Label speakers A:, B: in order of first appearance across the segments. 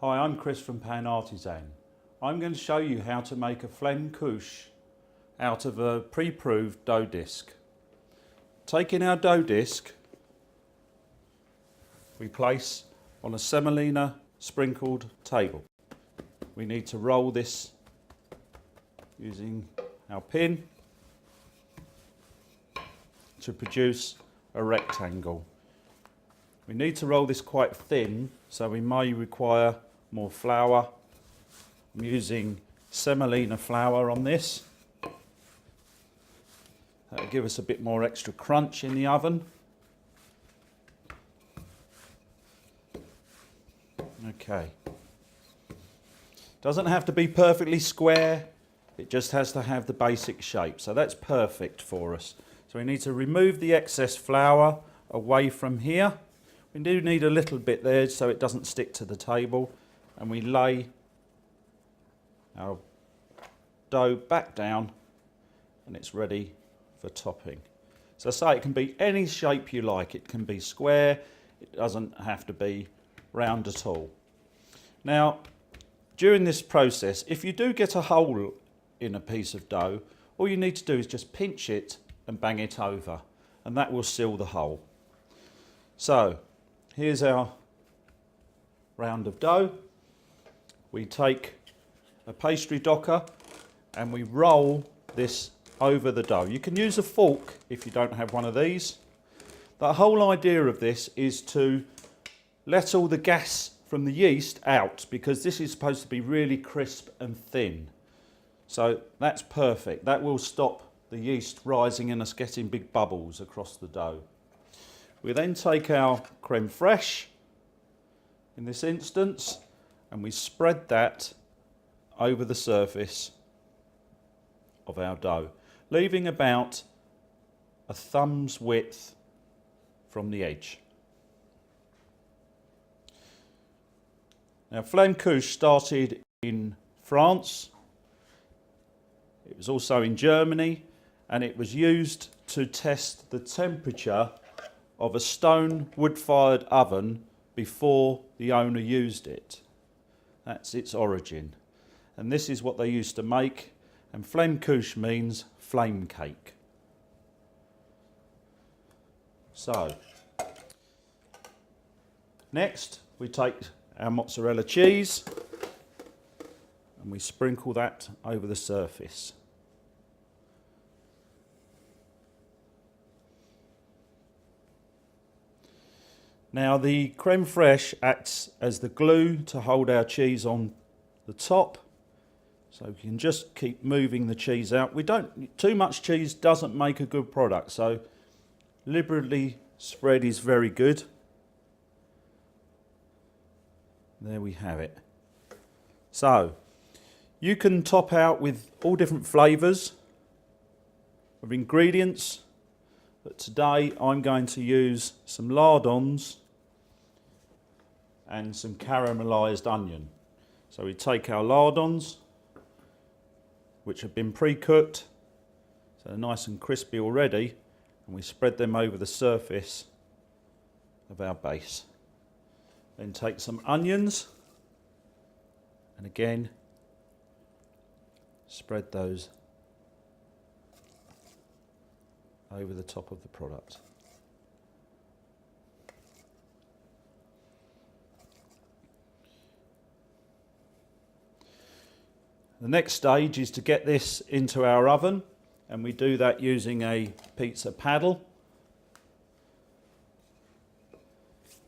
A: Hi, I'm Chris from Pan Artisan. I'm going to show you how to make a Flammkuche out of a pre-proved dough disc. Taking our dough disc, we place on a semolina sprinkled table. We need to roll this using our pin to produce a rectangle. We need to roll this quite thin, so we may require more flour. I'm using semolina flour on this. That'll give us a bit more extra crunch in the oven. Okay. Doesn't have to be perfectly square, it just has to have the basic shape. So that's perfect for us. So we need to remove the excess flour away from here. We do need a little bit there so it doesn't stick to the table, and we lay our dough back down and it's ready for topping. So I say it can be any shape you like. It can be square, it doesn't have to be round at all. Now, during this process, if you do get a hole in a piece of dough, all you need to do is just pinch it and bang it over, and that will seal the hole. So here's our round of dough. We take a pastry docker and we roll this over the dough. You can use a fork if you don't have one of these. The whole idea of this is to let all the gas from the yeast out, because this is supposed to be really crisp and thin. So that's perfect. That will stop the yeast rising and us getting big bubbles across the dough. We then take our creme fraiche in this instance and we spread that over the surface of our dough, leaving about a thumb's width from the edge. Now, Flammkuche started in France. It was also in Germany, and it was used to test the temperature of a stone wood-fired oven before the owner used it. That's its origin. And this is what they used to make, and Flammkuche means flame cake. So, next we take our mozzarella cheese and we sprinkle that over the surface. Now, the creme fraiche acts as the glue to hold our cheese on the top, so we can just keep moving the cheese out. Too much cheese doesn't make a good product, so liberally spread is very good. There we have it. So you can top out with all different flavours of ingredients, but today I'm going to use some lardons and some caramelised onion. So we take our lardons, which have been pre-cooked, so they're nice and crispy already, and we spread them over the surface of our base. Then take some onions and again spread those over the top of the product. The next stage is to get this into our oven, and we do that using a pizza paddle.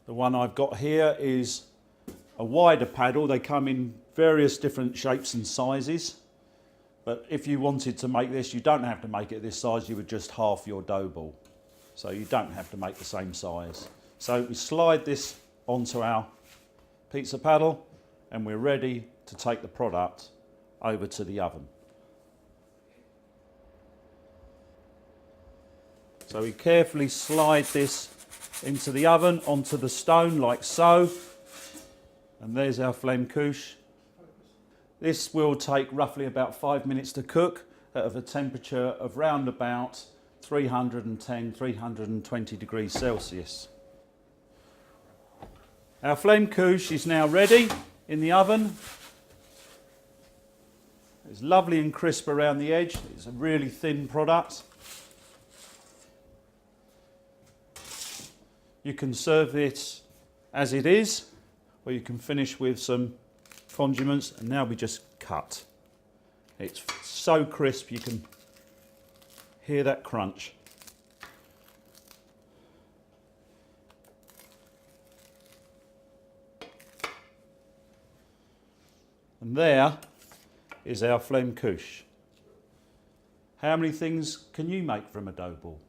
A: The one I've got here is a wider paddle. They come in various different shapes and sizes, but if you wanted to make this, you don't have to make it this size, you would just half your dough ball. So you don't have to make the same size. So we slide this onto our pizza paddle and we're ready to take the product over to the oven. So we carefully slide this into the oven onto the stone like so, and there's our Flammkuche. This will take roughly about 5 minutes to cook at a temperature of round about 310, 320 degrees Celsius. Our Flammkuche is now ready. in the oven. It's lovely and crisp around the edge. It's a really thin product. You can serve it as it is, or you can finish with some condiments, and now we just cut. It's so crisp you can hear that crunch. And there is our Flammkuche. How many things can you make from a dough ball?